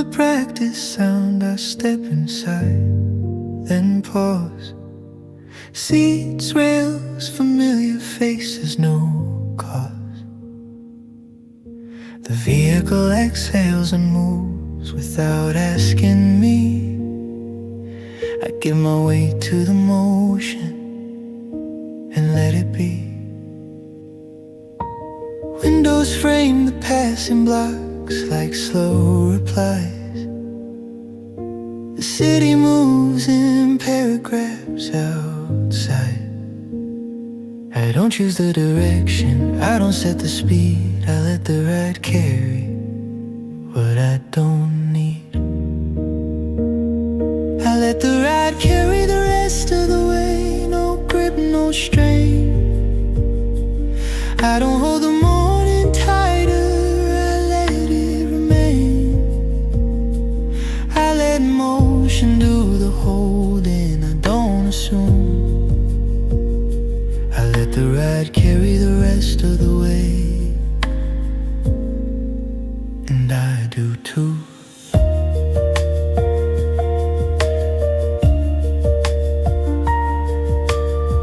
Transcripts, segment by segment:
the practice sound, I step inside, then pause. Seats, rails, familiar faces, no cause. The vehicle exhales and moves without asking me. I give my weight to the motion and let it be. Windows frame the passing blocks like slow replies. The city moves in paragraphs outside. I don't choose the direction, I don't set the speed. I let the ride carry what I don't need. I let the ride carry the rest of the way. No grip, no strain. I don't hold the morning tighter, I let it remain. I let motion do the holding, I don't assume. I let the ride carry the rest of the way, and I do too.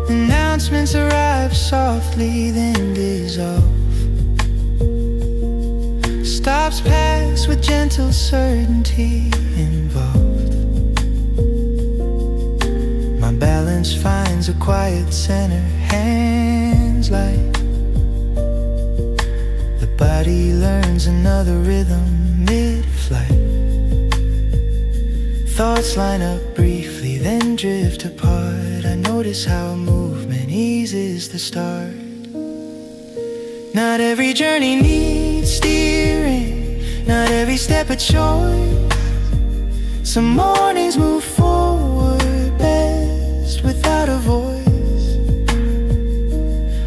Announcements arrive softly, then dissolve. Stops pass with gentle certainty involved. My balance finds a quiet center, hands light. The body learns another rhythm mid-flight. Thoughts line up briefly, then drift apart. I notice how a movement eases the start. Not every journey needs steering, not every step a choice. Some mornings move forward best without a voice.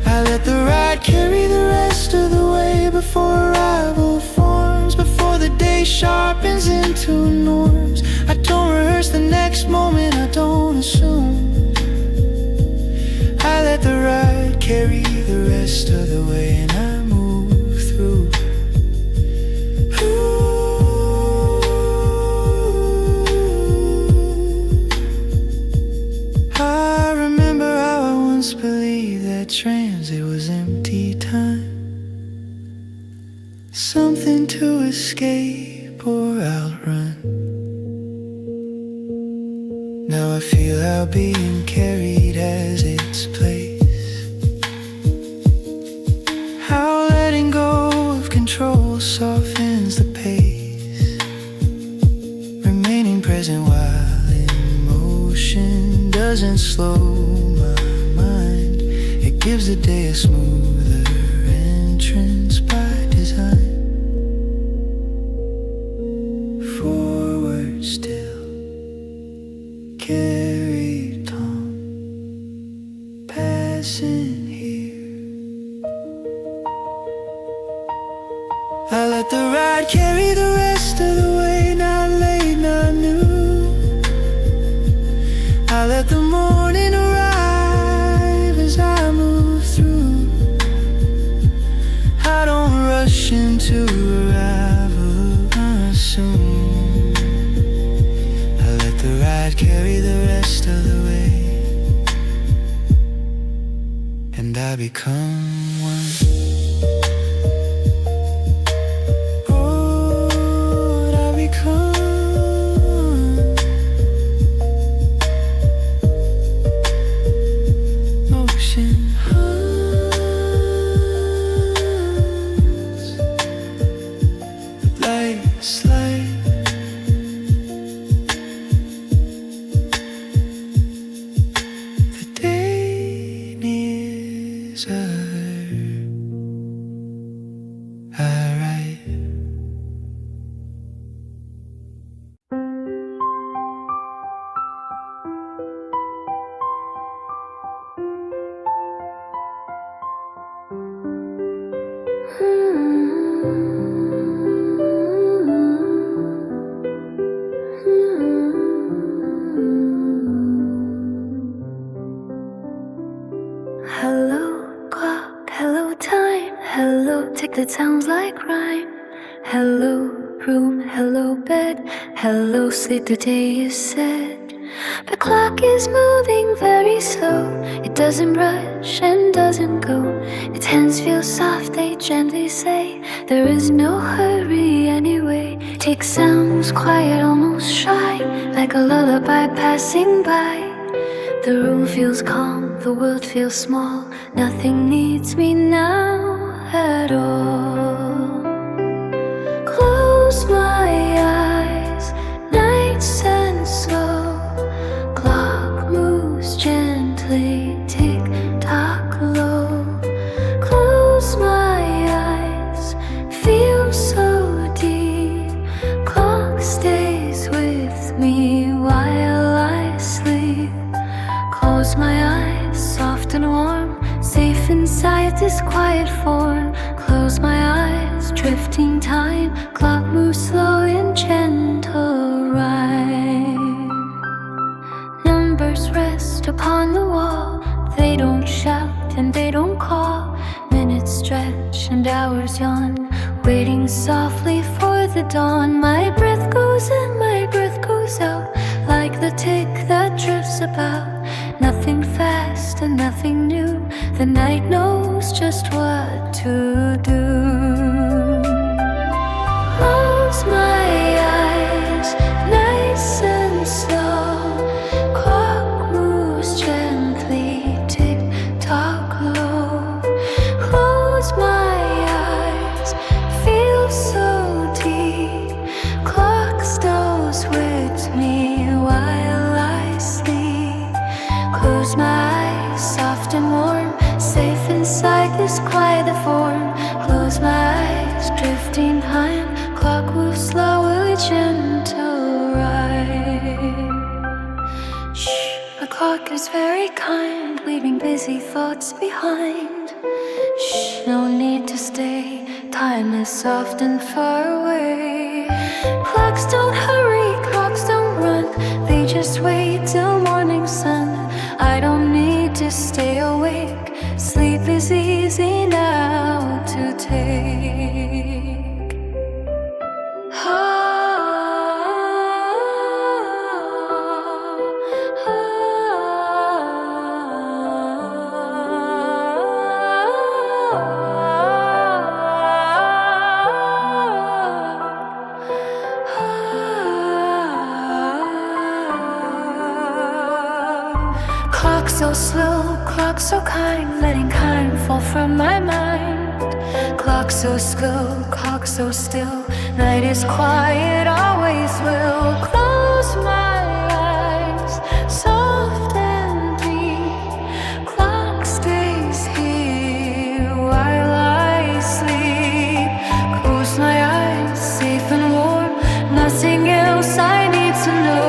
I let the ride carry the rest of the way before arrival forms, before the day sharpens into norms. I don't rehearse the next moment, I don't assume. I let the ride carry the rest of the way, and I move through. I remember how I once believed that transit was empty time, something to escape or outrun. Now I feel how being carried has its place, how letting go of control softens the pace, remaining present while in motion doesn't slow my mind. It gives the day a smoother entrance by design. Forward still, carried on, passing here. I let the ride carry the rest of the way, not late, not new. I let the morning arrive as I move through. I don't rush into arrival, I assume. I let the ride carry the rest of the way, and I become one. Hello clock, hello time, hello tick that sounds like rhyme. Hello room, hello bed, hello sleep, the day is set. The clock is moving very slow. It doesn't rush and doesn't go. Its hands feel soft, they gently say, there is no hurry anyway. Tick sounds quiet, almost shy, like a lullaby passing by. The room feels calm, the world feels small. Nothing needs me now at all. Close my eyes, nights and slow. Clock moves gently, tick tock low. Close my eyes, feel so deep. Clock stays with me while I sleep. Close my eyes, soft and warm, safe inside this quiet form. Close my eyes, drifting time. Clock moves slow in gentle rhyme. Numbers rest upon the wall. They don't shout and they don't call. Minutes stretch and hours yawn, waiting softly for the dawn. My breath goes in, my breath goes out, like the tick that drifts about. Nothing fast and nothing new. The night knows just what to do. Close my eyes, nice and slow. Clock moves gently, tick tock low. Close my eyes, feel so deep. Clock stays with me while I sleep. Close my eyes, soft and warm, safe inside this quiet form. Close my eyes, drifting time. Clock moves slow, a gentle ride. Shh, the clock is very kind, leaving busy thoughts behind. Shh, no need to stay, time is soft and far away. Clocks don't hurry, clocks don't run, they just wait till morning sun. I don't need to stay awake, sleep is easy now to take. Clock so slow, clock so kind, letting kind fall from my mind. Clock so slow, clock so still, night is quiet, always will. Close my eyes, soft and deep. Clock stays here while I sleep. Close my eyes, safe and warm, nothing else I need to know.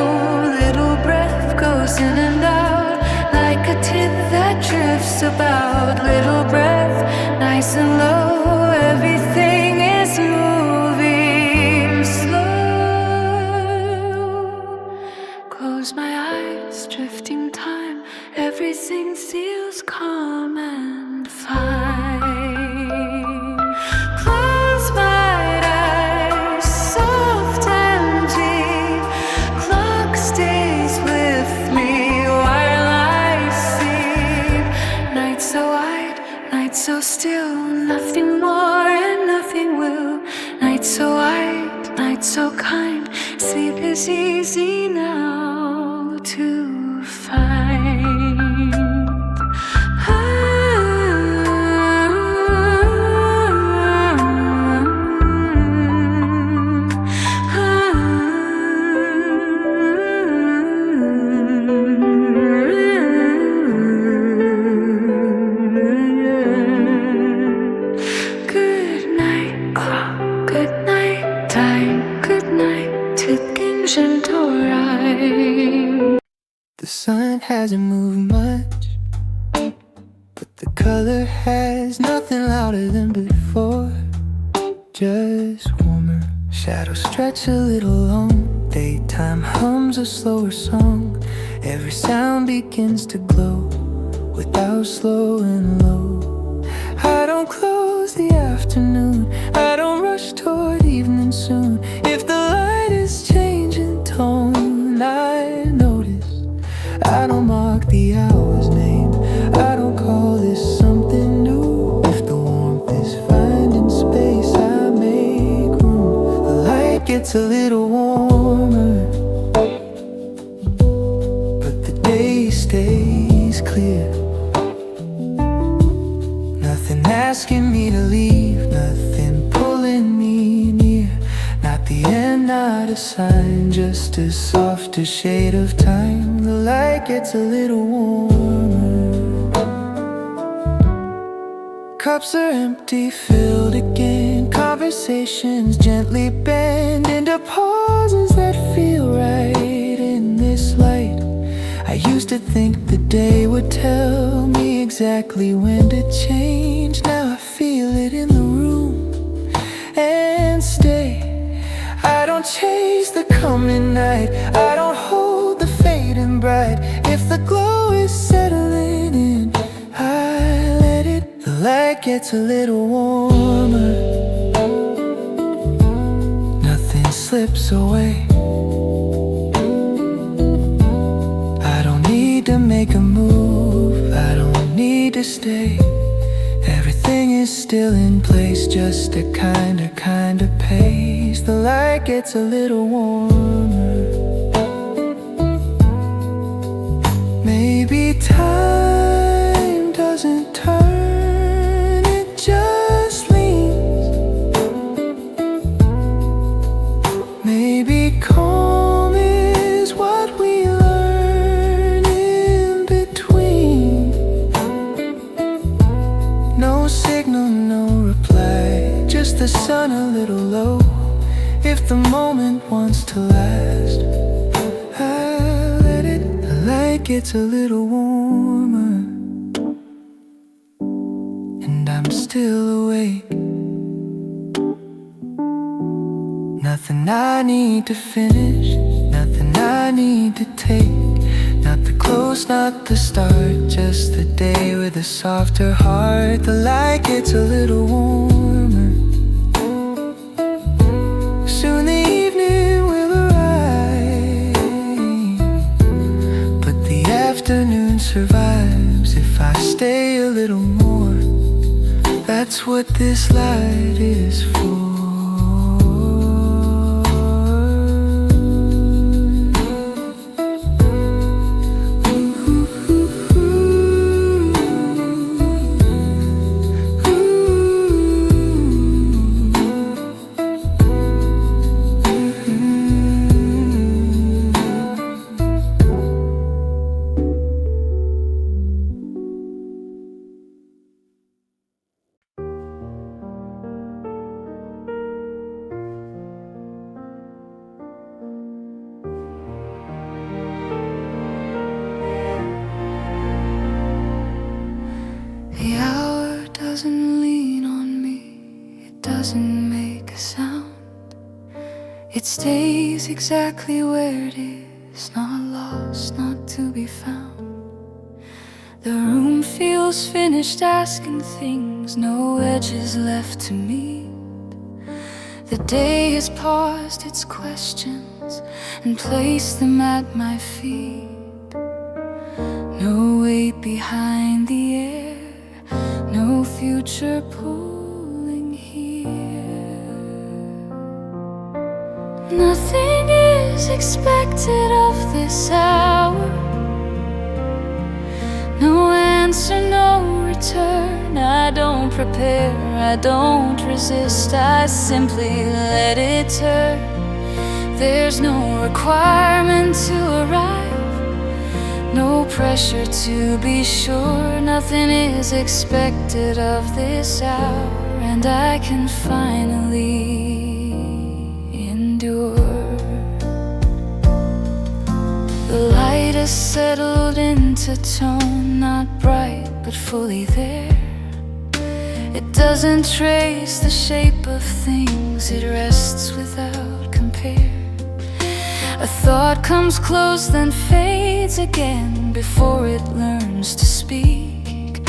Little breath goes in and out, like a tip that drifts about. Little breath, nice and low, everything is moving slow. Close my eyes, drifting time, everything feels calm and fine. Close my eyes, soft and deep. Clock stays with me while I sleep. Night so wide, night so still, nothing more and nothing will. Night so wide, night so kind, sleep is easy now to find. Good night, clock, good night, time, good night, ticking gentle rhyme. The sun hasn't moved much, but the color has nothing louder than before. Just warmer, shadows stretch a little long. Daytime hums a slower song. Every sound begins to glow without slowing low. I don't close the afternoon, I don't rush toward evening soon. a sign, just a softer shade of time. The light gets a little warmer. Cups are empty, filled again. Conversations gently bend into pauses that feel right in this light. I used to think the day would tell me exactly when to change. Now I feel it in the room and stay. I don't chase the coming night, I don't hold the fading bright. If the glow is settling in, I let it. The light gets a little warmer. Nothing slips away. I don't need to make a move, I don't need to stay. Everything is still in place, just a kinder pace. The light gets a little warmer. Maybe time doesn't turn, it just leans. Maybe calm is what we learn in between. No signal, no reply, just the sun a little low. If the moment wants to last, I let it. The light gets a little warmer, and I'm still awake. Nothing I need to finish, nothing I need to take. Not the close, not the start, just the day with a softer heart. The light gets a little warmer. Soon the evening will arrive, but the afternoon survives if I stay a little more. That's what this light is for. The hour doesn't lean on me, it doesn't make a sound. It stays exactly where it is, not lost, not to be found. The room feels finished, asking things, no edges left to meet. The day has paused its questions and placed them at my feet. No weight behind the air, no future pulling here. Nothing is expected of this hour. No answer, no return. I don't prepare, I don't resist, I simply let it turn. There's no requirement to arrive, no pressure to be sure. Nothing is expected of this hour, and I can finally endure. The light has settled into tone, not bright but fully there. It doesn't trace the shape of things, it rests without compare. A thought comes close then fades again before it learns to speak.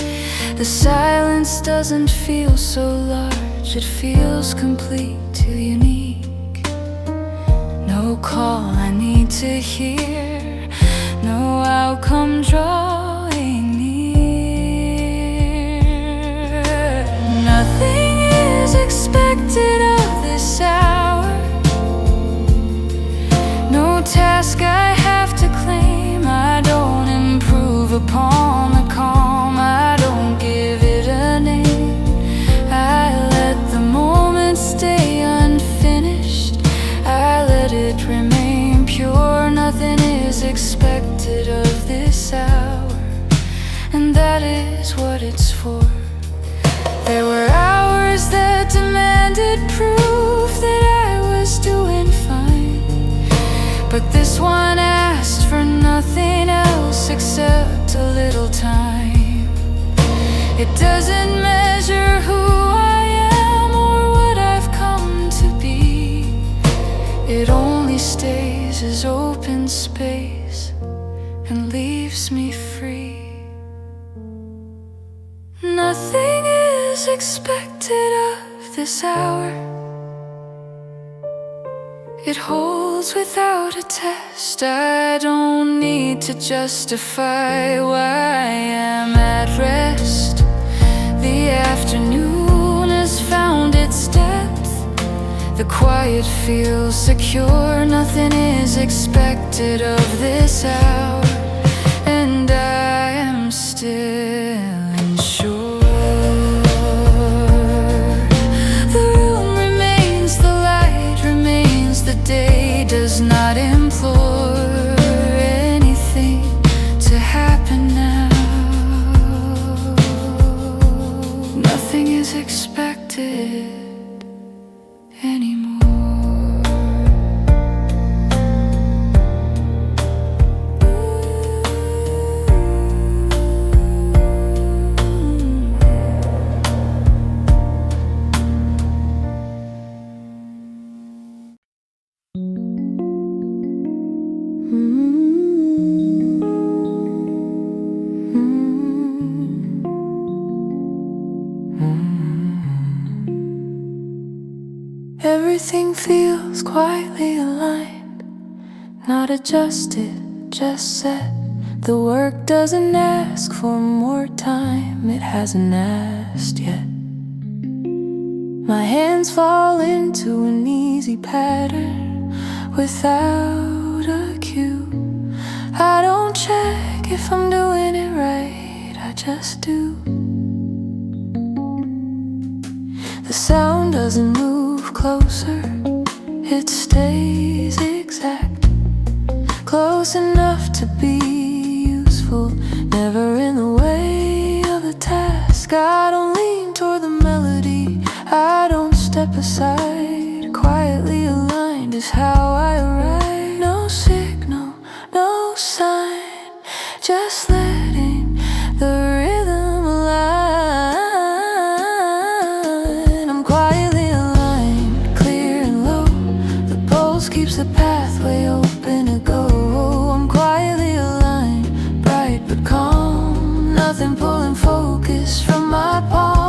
The silence doesn't feel so large, it feels complete, too unique. No call I need to hear, no outcome drawing near. Nothing is expected of this hour, no task I have to claim. I don't improve upon the calm, I don't give it a name. I let the moment stay unfinished, I let it for. There were hours that demanded proof that I was doing fine, but this one asked for nothing else except a little time. It doesn't measure who I am or what I've come to be. It only stays as open space and leaves me free. Nothing is expected of this hour. It holds without a test. I don't need to justify why I am at rest. The afternoon has found its depth. The quiet feels secure. Nothing is expected of this hour, and I am still unsure. The room remains, the light remains, the day does not implore anything to happen now. Nothing is expected anymore. Everything feels quietly aligned, not adjusted, just set. The work doesn't ask for more time, it hasn't asked yet. My hands fall into an easy pattern without a cue. I don't check if I'm doing it right, I just do. The sound doesn't move closer, it stays exact, close enough to be useful, never in the way of the task. I don't lean toward the melody, I don't step aside. Quietly aligned is how I arrive. No signal, no sign, just letting the rhythm align. I'm quietly aligned, clear and low. The pulse keeps the pathway open to go. I'm quietly aligned, bright but calm. Nothing pulling focus from my palm.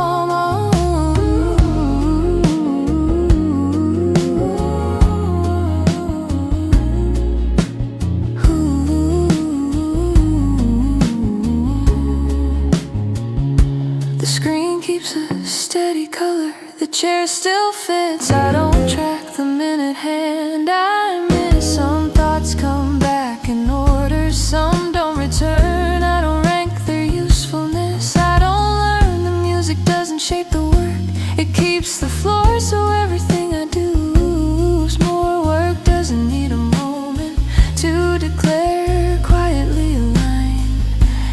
The screen keeps a steady color, the chair still fits. I don't track the minute hand I miss. Some thoughts come back in order, some don't return. I don't rank their usefulness, I don't learn. The music doesn't shape the work, it keeps the floor, so everything I do's more work. Doesn't need a moment to declare. Quietly aligned,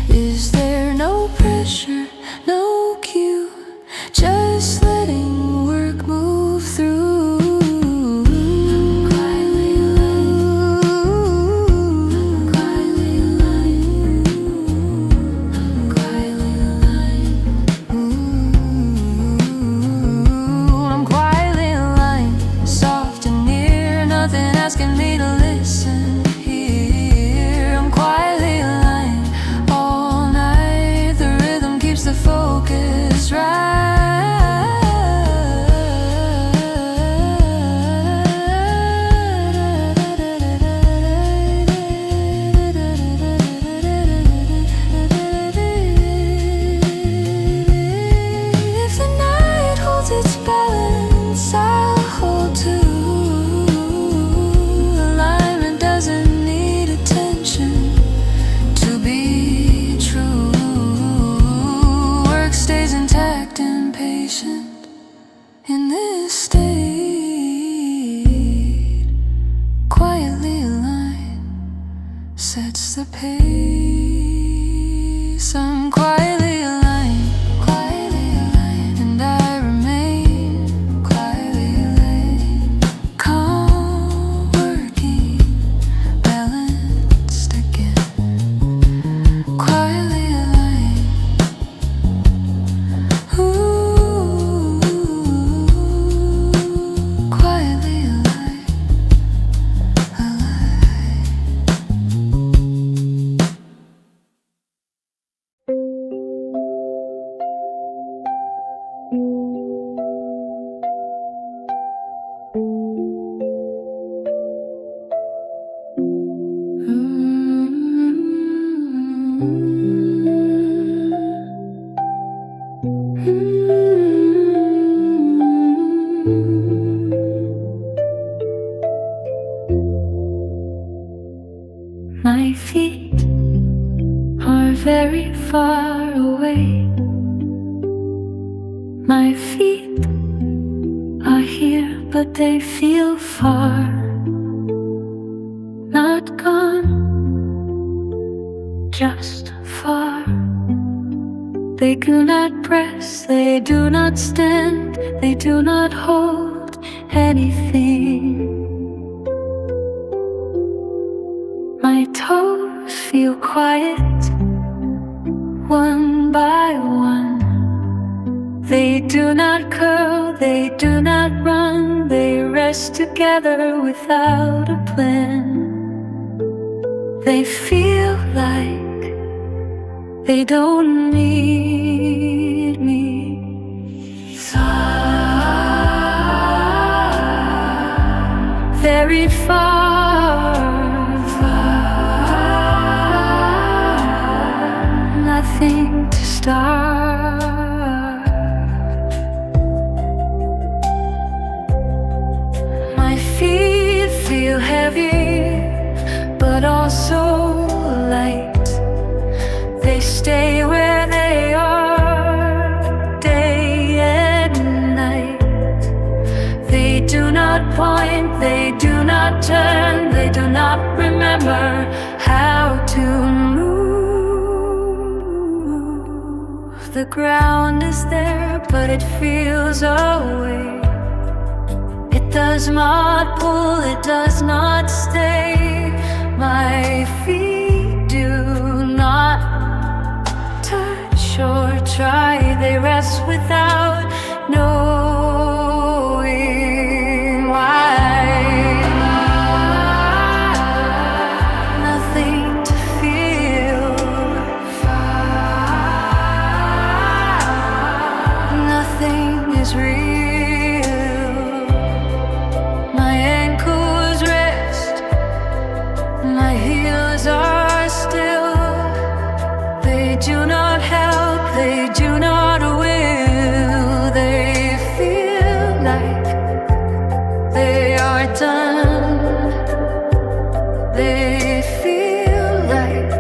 is there no pressure, no cue, just letting work move through. I'm quietly aligned, I'm quietly aligned, I'm quietly aligned. I'm quietly aligned, soft and near, nothing asking me to listen here. I'm quietly aligned all night, the rhythm keeps the focus right. If the night holds its balance, I'll hold too. Alignment doesn't need attention to be true. Work stays intact and patient in this state. Quietly aligned sets the pace. I'm quietly aligned, quietly My feet are very far away. My feet are here, but they feel far. Not gone, just far. They do not press, they do not stand, they do not hold anything. My toes feel quiet, one by one. They do not curl, they do not run, they rest together without a plan. They feel like they don't need me. Far, very far, far, nothing to start. My feet feel heavy, but also light. They stay where they are, day and night. They do not point, they do not turn, they do not remember how to move. The ground is there, but it feels away. It does not pull, it does not stay. My feet do not touch or try, they rest without knowing why. Nothing to feel, nothing is real. My ankles rest, my heels are still. They do not help, they do not will. They feel like they are done. They feel like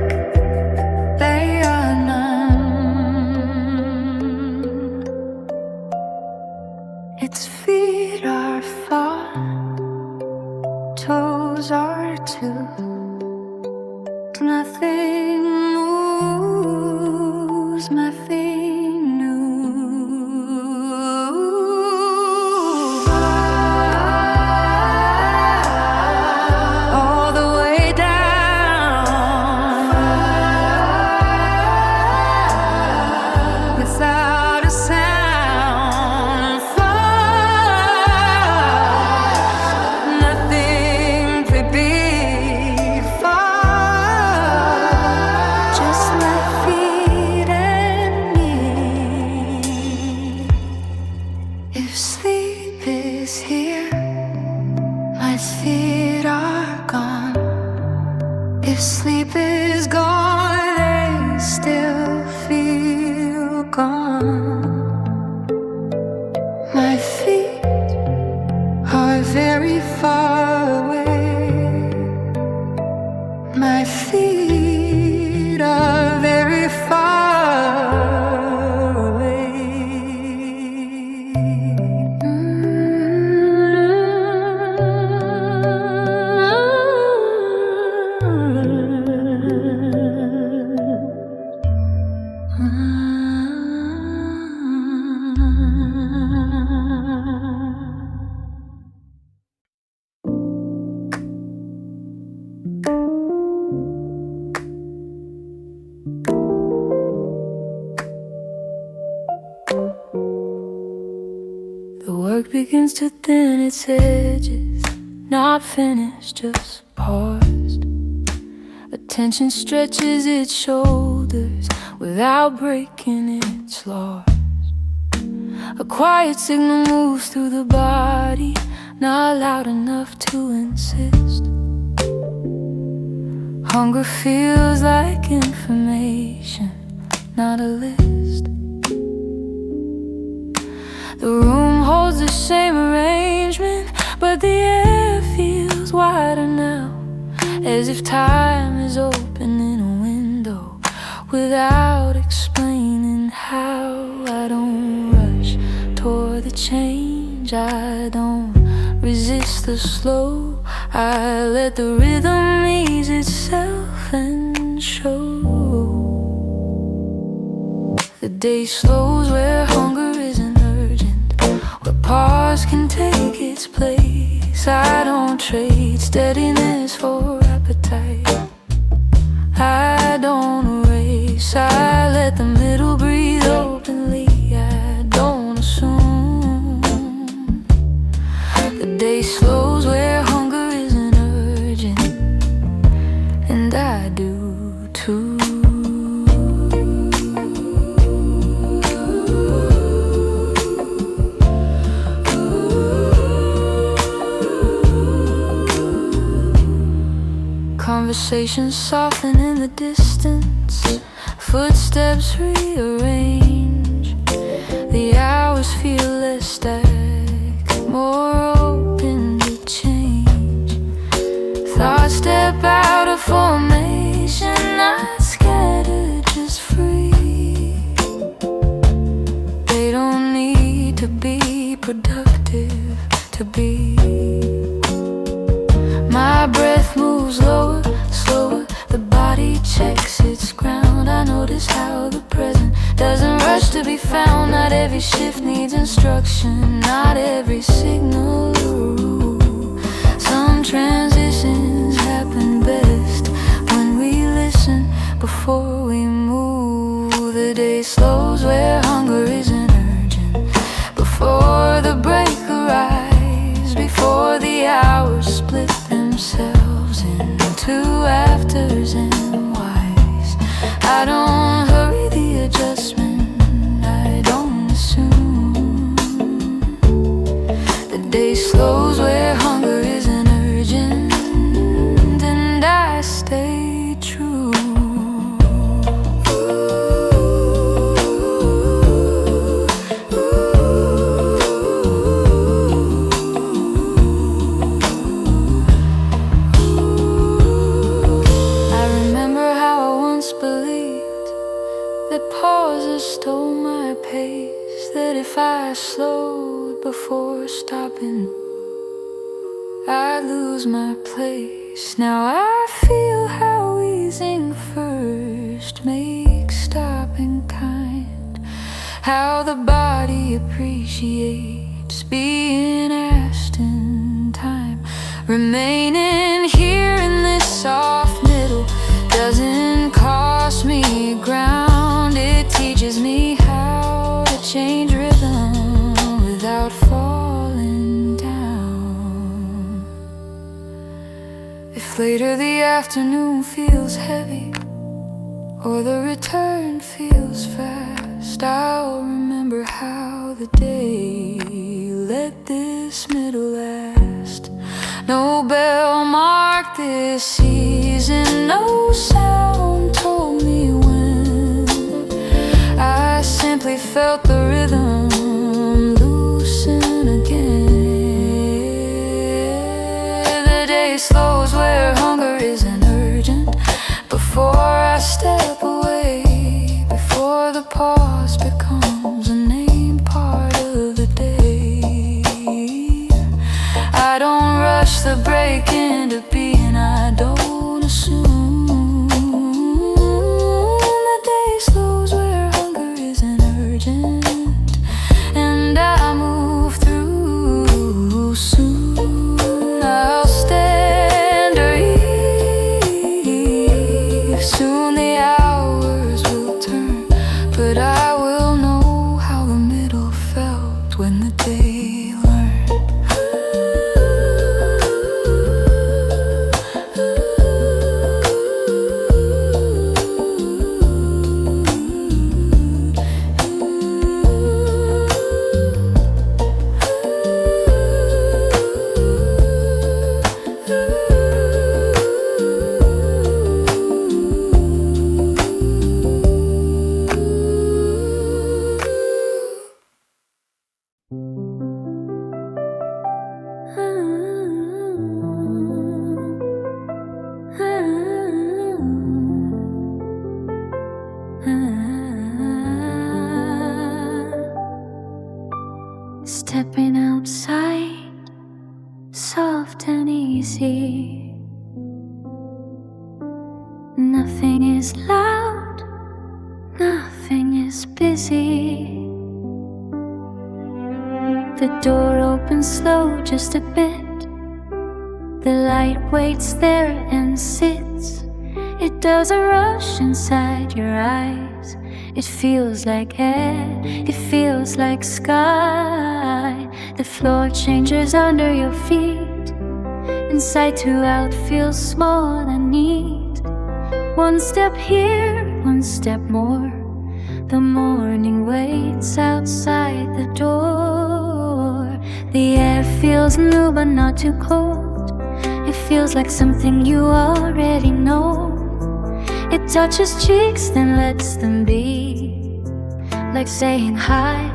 they are none. Its feet are far, toes are too. Nothing moves, nothing new. All the way down, without a sound. Far, nothing could be far. Just my feet and me. If sleep is here, my feet are gone. If sleep is gone, they still feel gone. My feet are very far away. My feet are very far away. The work begins to thin its edges, not finished, just paused. Attention stretches its shoulders without breaking its laws. A quiet signal moves through the body, not loud enough to insist. Hunger feels like information, not a list. The room holds the same arrangement, but the air feels wider now. as if time is opening a window without explaining how. I don't rush toward the change, I don't resist the slow. I let the rhythm ease itself and show. The day slows where hunger isn't urgent, where pause can take its place. I don't trade steadiness for appetite, I don't erase. I let the middle breathe openly, I don't assume. The day slows where hunger isn't urgent, and I do too. Conversations soften in the distance, footsteps rearrange. The hours feel less static, more open to change. Thoughts step out of formation, not scattered, just free. They don't need to be productive to be. My breath moves lower, slower, the body checks its ground. I notice how the present doesn't rush to be found. Not every shift needs instruction, not every signal a rule. Some transitions happen best when we listen before we move. The day slows where hunger isn't urgent, before the break arrives, before the hours split themselves into afters and whys. I don't hurry the adjustment, I don't assume. The day slows where hunger isn't urgent, and I stay true. Pauses stole my pace, that if I slowed before stopping, I'd lose my place. Now I feel how easing first makes stopping kind, how the body appreciates being asked in time. Remaining here in this soft middle doesn't cost me ground. It teaches me how to change rhythm without falling down. If later the afternoon feels heavy, or the return feels fast, I'll remember how the day let this middle last. No bell marked this season, no sound told me when. I simply felt the rhythm loosen again. The day slows where hunger isn't urgent, before I step away, before the pause becomes a named part of the day. I don't rush the break into being, I don't assume. The day slows where hunger isn't urgent, and I move through soon. I'll stand or eve, soon the hours will turn, but I will know how the middle felt when the day learned. Nothing is loud, nothing is busy. The door opens slow, just a bit. The light waits there and sits. It doesn't rush inside your eyes. It feels like air, it feels like sky. The floor changes under your feet. Inside to out feels small and neat. One step here, one step more. The morning waits outside the door. The air feels new but not too cold. It feels like something you already know. It touches cheeks then lets them be, like saying hi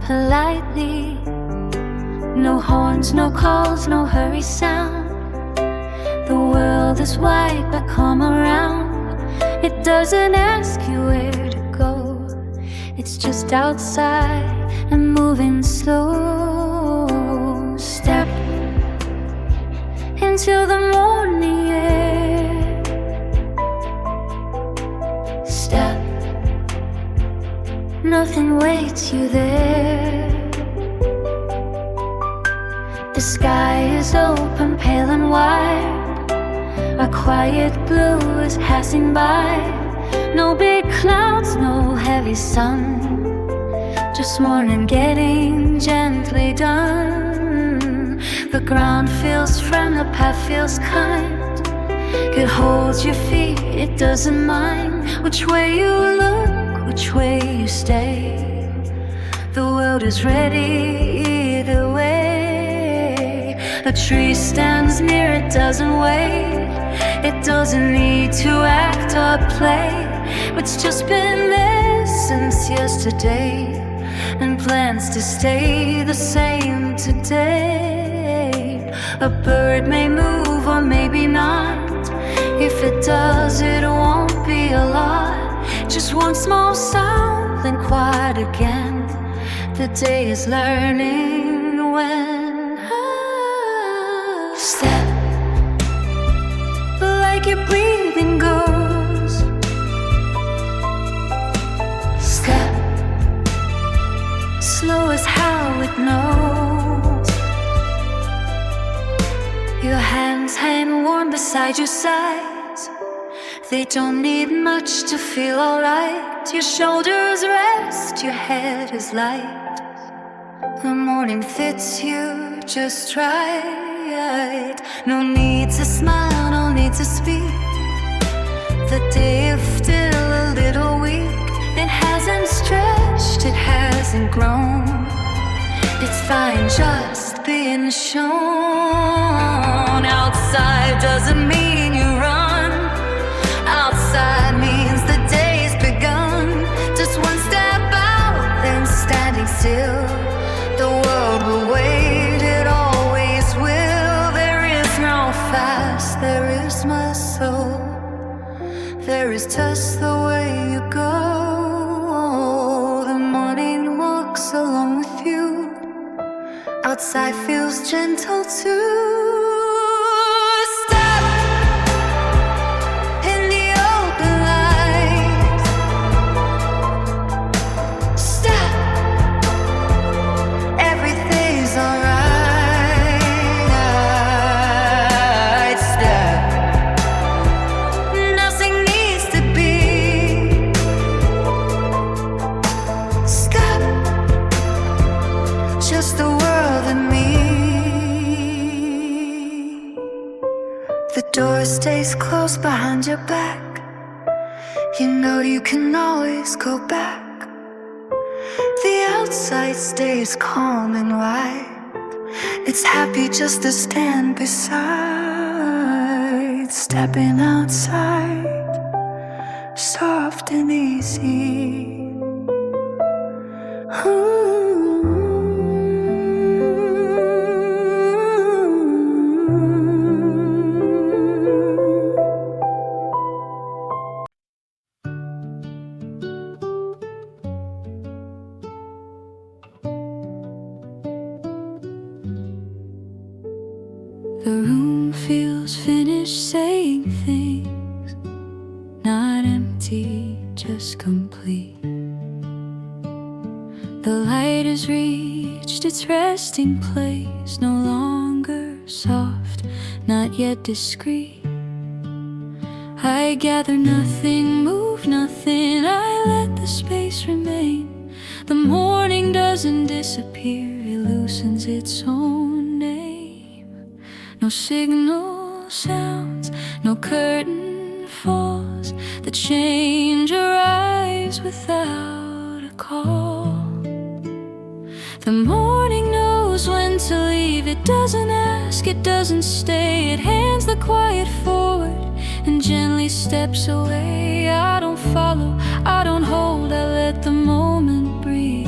politely. No horns, no calls, no hurry sound. The world is wide but come around. It doesn't ask you where to go. It's just outside and moving slow. Step into the morning air. Step, nothing waits you there. The sky is open, pale and wide. A quiet blue is passing by. No big clouds, no heavy sun. Just morning getting gently done. The ground feels firm, the path feels kind. It holds your feet, it doesn't mind which way you look, which way you stay. The world is ready either way. A tree stands near, it doesn't wait. It doesn't need to act or play. It's just been there since yesterday, and plans to stay the same today. A bird may move or maybe not. If it does, it won't be a lot. Just one small sound, then quiet again. The day is learning when. Step, like your breathing goes. Step, slow is how it knows. Your hands hang warm beside your sides. They don't need much to feel alright. Your shoulders rest, your head is light. The morning fits you just right. No need to smile, no need to speak. The day is still a little weak. It hasn't stretched, it hasn't grown. It's fine just being shown. Outside doesn't mean you run. Outside means the day's begun. Just one step out, then standing still. The world will wait, it always will. There is no fast, there is my soul. There is just the way you go. The morning walks along with you. Outside feels gentle too. Step in the open light. Step, everything's alright. Step, nothing needs to be. Step, just the world and me. The door stays closed behind your back. You know you can always go back. The outside stays calm and wide. It's happy just to stand beside. Stepping outside, soft and easy. The room feels finished saying things. empty, just complete. The light has reached its resting place, no longer soft, not yet discreet. I gather nothing, move nothing, I let the space remain. The morning doesn't disappear, it loosens its own name. No signal sounds, no curtain falls. The change arrives without a call. The morning knows when to leave. It doesn't ask, it doesn't stay. It hands the quiet forward and gently steps away. I don't follow, I don't hold, I let the moment breathe.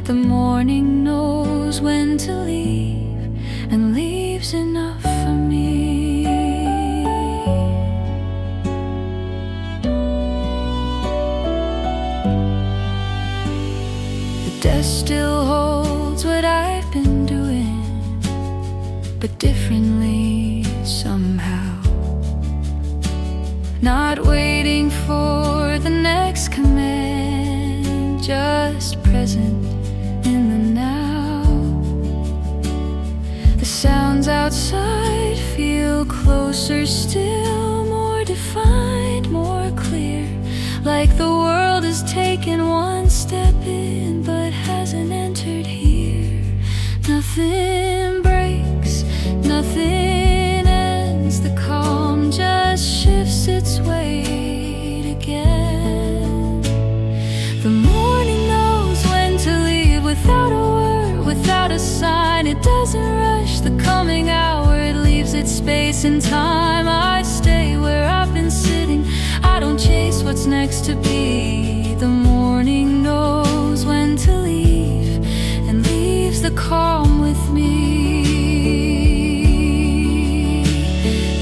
The morning knows when to leave and leaves enough for me. The desk still holds what I've been doing, but differently somehow. Not waiting for the next command, just present in the now. The sounds outside feel closer still, more defined, more clear. Like the world has taken one step in, but hasn't entered here. Nothing breaks, nothing ends. The calm just shifts its weight again. The morning knows when to leave, without a word, without a sign. It doesn't rush the coming hour, it leaves its space in time. I stay where I've been sitting, I don't chase what's next to be. The morning knows when to leave and leaves the calm with me.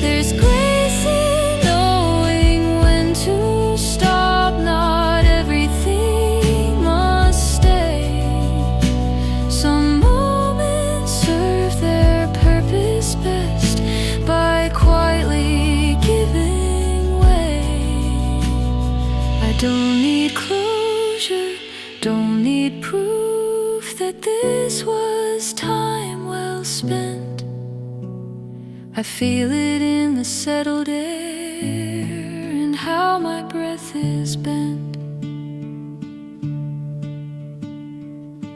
There's grace in knowing when to stop. Not everything must stay. Some moments serve their purpose best by quietly giving way. I don't need closure, don't need proof that this was time well spent. I feel it in the settled air and how my breath is bent.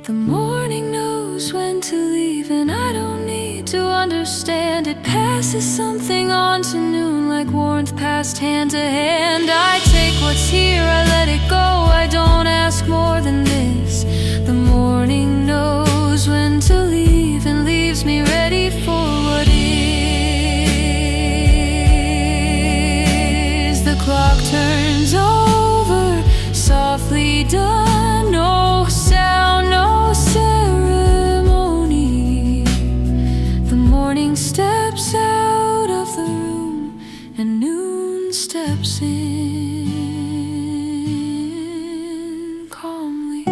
The morning knows when to leave, and I don't need to understand. It passes something on to noon, like warmth passed hand to hand. I take what's here, I let it go, I don't ask more than this. The morning knows when to leave and leaves me ready for what is. The clock turns over, softly done, no sound, no ceremony. The morning steps out of the room and noon steps in calmly.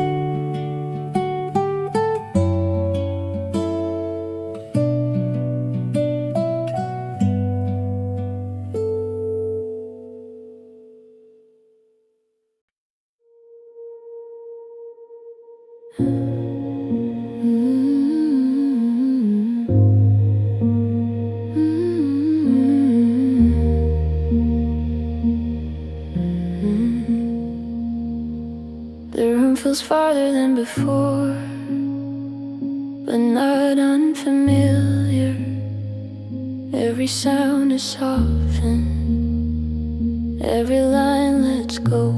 The room feels farther than before, but not unfamiliar. Every sound is softened, every line lets go.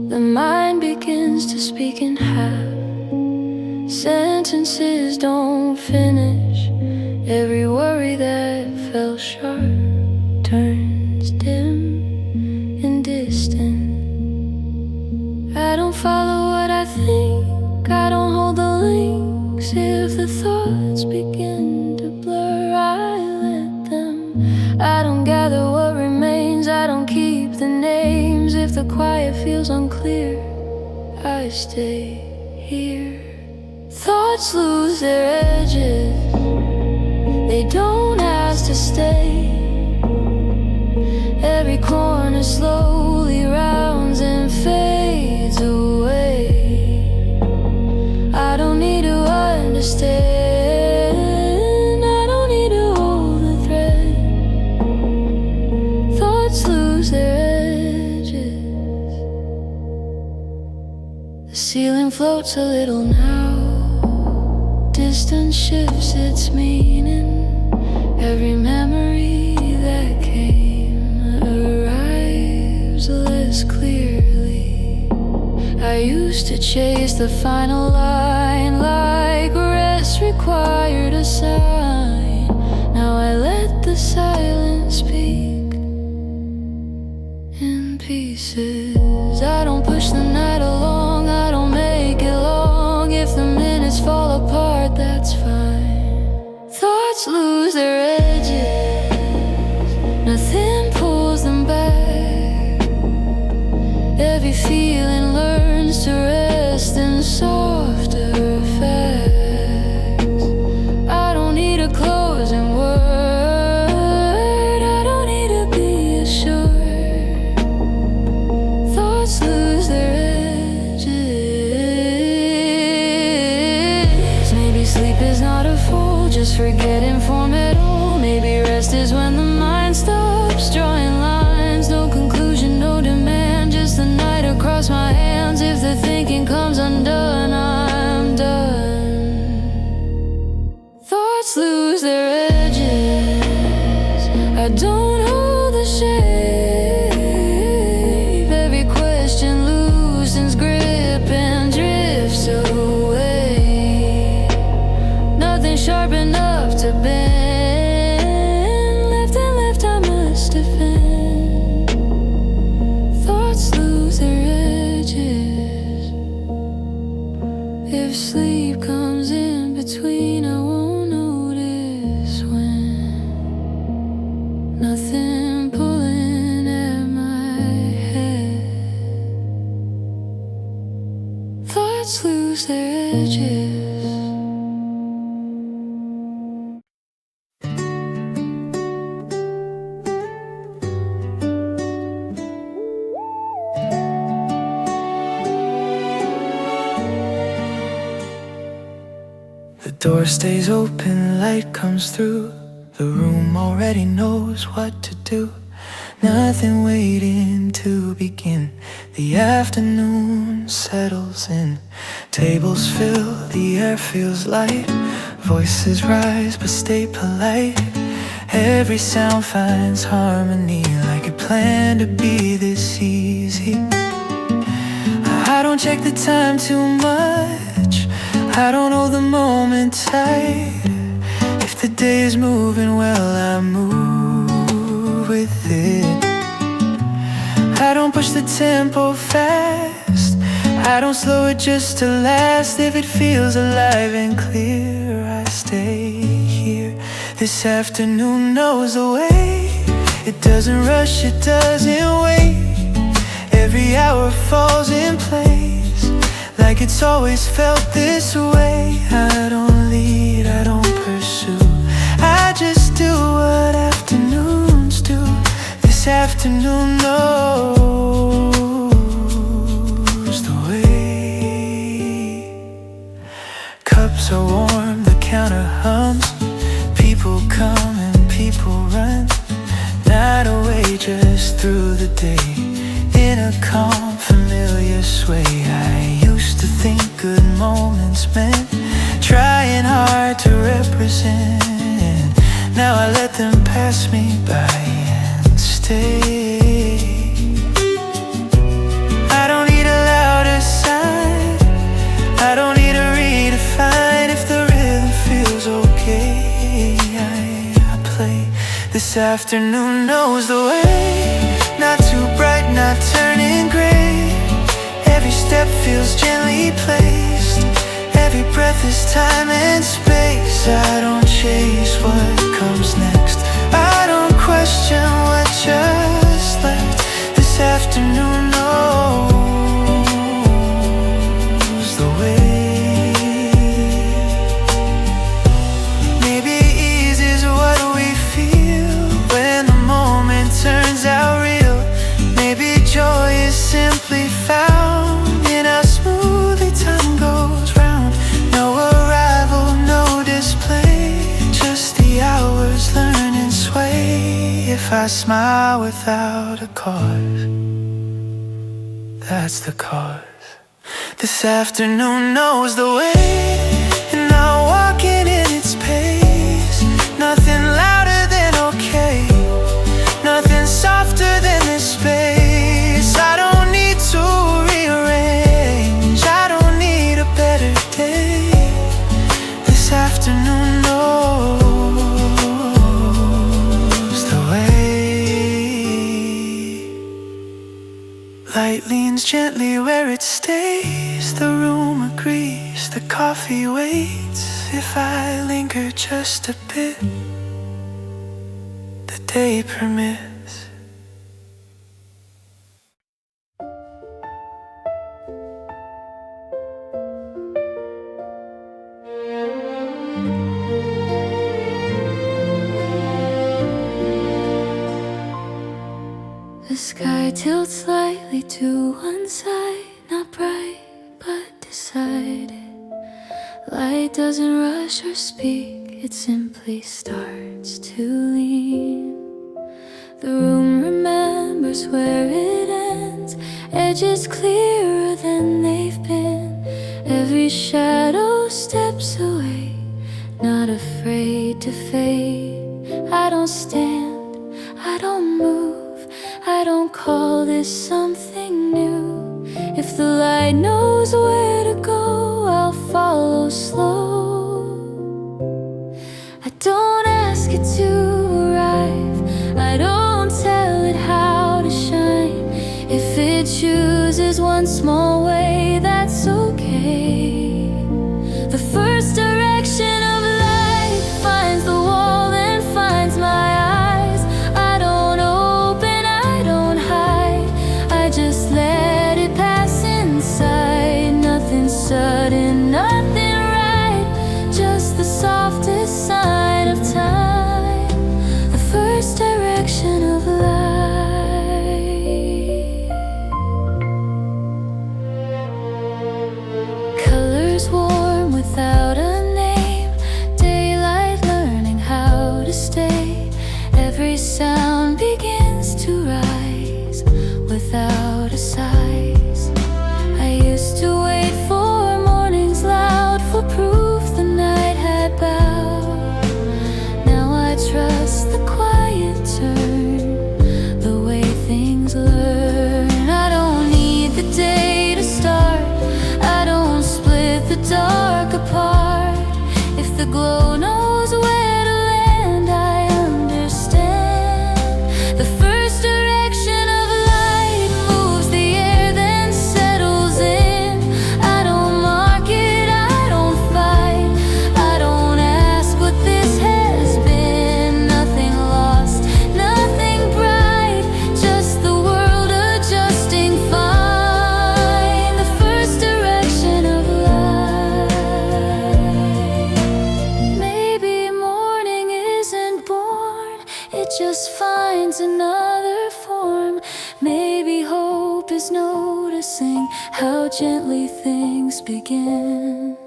The mind begins to speak in half, sentences don't finish. Every worry that fell sharp turns dim and distant. I don't follow what I think, I don't hold the links. If the thoughts begin to blur, I let them. I don't gather what remains, I don't keep the names. If the quiet feels unclear, I stay here. Thoughts lose their edges, they don't ask to stay. Every corner slowly thoughts lose their edges. The ceiling floats a little now. Distance shifts its meaning. Every memory that came arrives less clearly. I used to chase the final line like rest required a sign. Now I let the silence speak in pieces. I don't push the night along, I don't make it long. If the minutes fall apart, that's fine. Thoughts lose their edges, nothing pulls them back. Every feeling learns to rest in softer facts. I don't need a closing word, I don't need to be assured. Thoughts lose their edges. Maybe sleep is not a fool, just forgetting form at all. Maybe rest is when the mind stops drawing lines. No conclusion, no demand, just the night across my hands. If the thinking comes undone, I'm done. Thoughts lose their edges, I don't hold the shape. Every question loosens grip and drifts away. Nothing sharp enough to bend, left and left I must defend. Thoughts lose their edges. If sleep comes in between, I won't notice when. Nothing pulling at my head. Thoughts lose their edges. The door stays open, light comes through. The room already knows what to do. Nothing waiting to begin. The afternoon settles in. Tables fill, the air feels light. Voices rise but stay polite. Every sound finds harmony, like it planned to be this easy. I don't check the time too much, I don't hold the moment tight. If the day is moving well, I move with it. I don't push the tempo fast, I don't slow it just to last. If it feels alive and clear, I stay here. This afternoon knows the way. It doesn't rush, it doesn't wait. Every hour falls in place, like it's always felt this way. I don't lead, I don't pursue, I just do what afternoons do. This afternoon knows the way. Cups are warm, the counter hums. People come and people run. Night away just through the day, in a calm, familiar sway. I used to think good moments meant trying hard to represent. Now I let them pass me by and stay. I don't need a louder sign, I don't need to redefine. If the rhythm feels okay, I play. This afternoon knows the way. Not too bright, not turning gray. Every step feels gently placed. Every breath is time and space. I don't chase what comes next, I don't question what just left. This afternoon knows the way. Maybe ease is what we feel when the moment turns out real. Maybe joy is simply found in how smoothly time goes round. No arrival, no display, just the hours learned I smile without a cause. That's the cause. This afternoon knows the way, and I'm walking in its pace. Nothing louder than okay, nothing softer than this space. I don't need to rearrange, I don't need a better day. This afternoon knows the way. Light leans gently where it stays. The room agrees, the coffee waits. If I linger just a bit, the day permits. The sky tilts slightly to one side, not bright but decided. Light doesn't rush or speak, it simply starts to lean. The room remembers where it ends, edges clearer than they've been. Every shadow steps away, not afraid to fade. I don't stand, I don't move, I don't call this something new. If the light knows where to go, I'll follow slow. I don't ask it to arrive, I don't tell it how to shine. If it chooses one small way, that's okay. The first direction of light finds the wall and finds my eyes. I don't open, I don't hide, I just let it pass inside. Nothing sudden, nothing right, just the softest sign of time. The first direction of light. Colors warm without a name, daylight learning how to stay. Every sound begins to rise without a size. I used to wait for mornings loud, for proof the night had bowed. Now I trust the quiet turn, the way things learn. I don't need the day to start, I don't split the dark apart. If the glow knows where to land, I understand. The first direction of light moves the air, then settles in. I don't mark it, I don't fight, I don't ask what this has been. Nothing lost, nothing bright, just the world adjusting fine. The first direction of light. Maybe morning isn't born, it just finds another form. Maybe hope is noticing how gently things begin.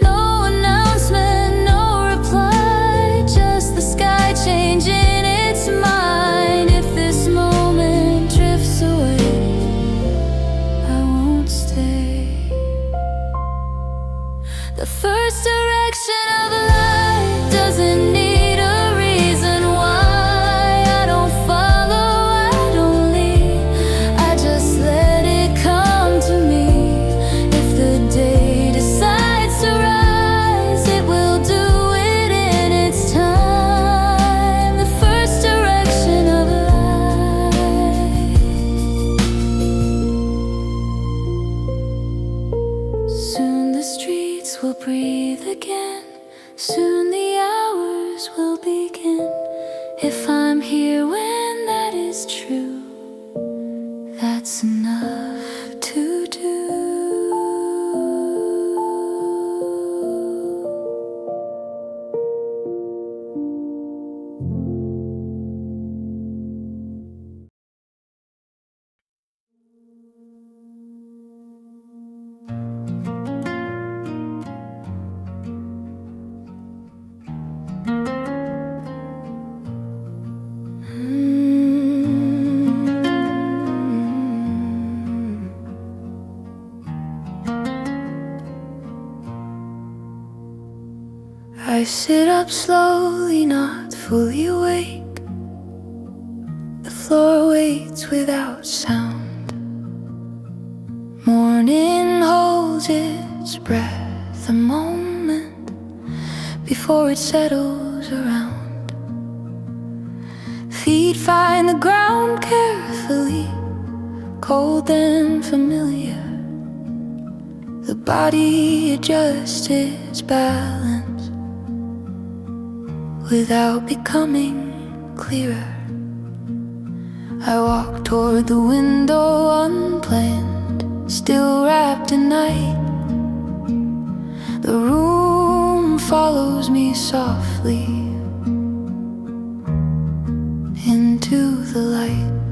No announcement, no reply, just the sky changing its mind. If this moment drifts away, I won't stay. The first direction of light doesn't need a reason why. I don't follow, I don't lead, I just let it come to me. If the day decides to I sit up slowly, not fully awake. The floor waits without sound. Morning holds its breath a moment before it settles around. Feet find the ground carefully, cold and familiar. The body adjusts its balance without becoming clearer. I walk toward the window unplanned, still wrapped in night. The room follows me softly into the light.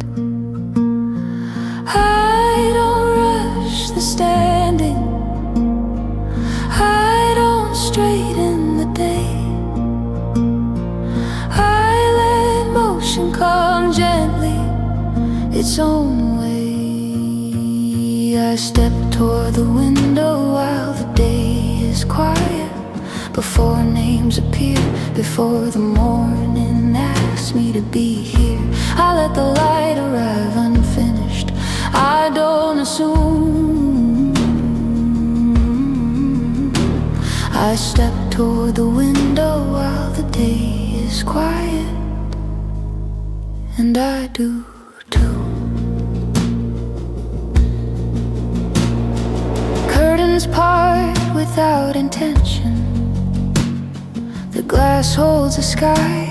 I don't rush the standing, I don't straighten the day. I let motion come gently its own way. I step toward the window while the day is quiet, before names appear, before the morning asks me to be here. I let the light arrive unfinished, I don't assume. I step toward the window while the day is quiet, and I do too. Curtains part without intention, the glass holds the sky.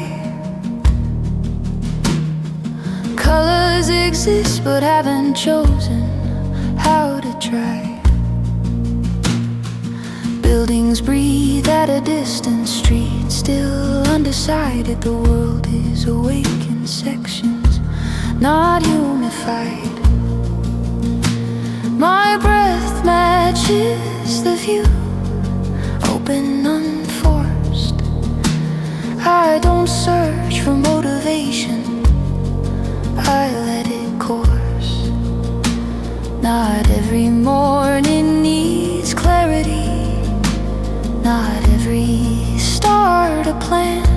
Colors exist but haven't chosen how to try. Buildings breathe at a distance, streets still undecided. The world is awake in sections, not unified. My breath matches the view, open, unforced. I don't search for motivation, I let it course. Not every morning needs clarity, not every start a plan.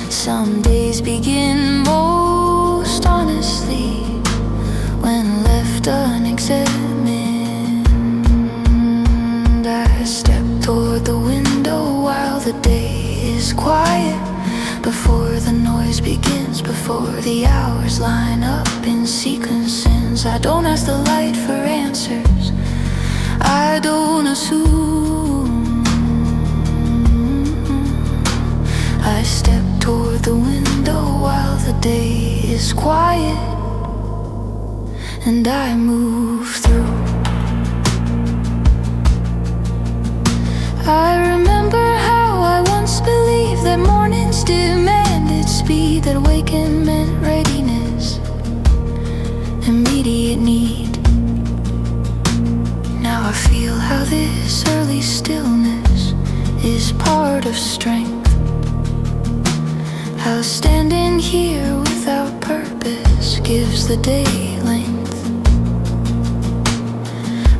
Some days begin most honestly when left unexamined. I step toward the window while the day is quiet, before the noise begins, before the hours line up in sequences. I don't ask the light for answers, I don't assume. I step toward the window while the day is quiet, and I move through. I remember how I once believed that mornings demanded speed, that waking meant readiness, immediate need. Now I feel how this early stillness is part of strength, how standing here without purpose gives the day length.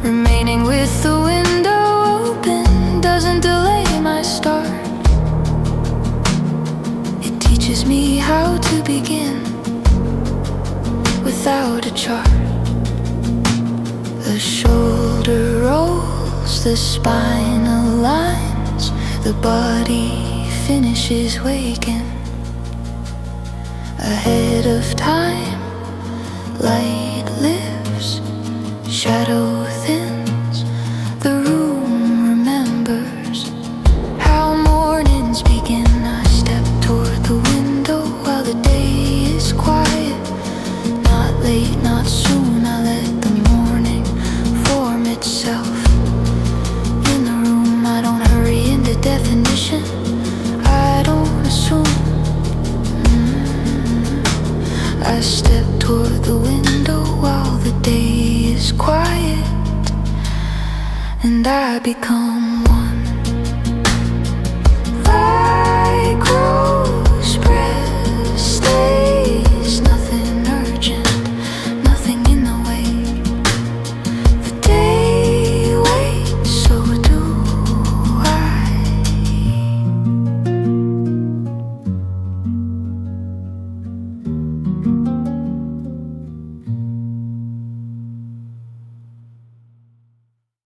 Remaining with the window open doesn't delay my start, it teaches me how to begin without a chart. The shoulder rolls, the spine aligns, the body finishes waking. Ahead of time, light lives, shadow thins, the room remembers how mornings begin. I step toward the window while the day is quiet, not late, not soon. I let the morning form itself in the room. I don't hurry into definition, I don't assume. I step toward the window while the day is quiet, and I become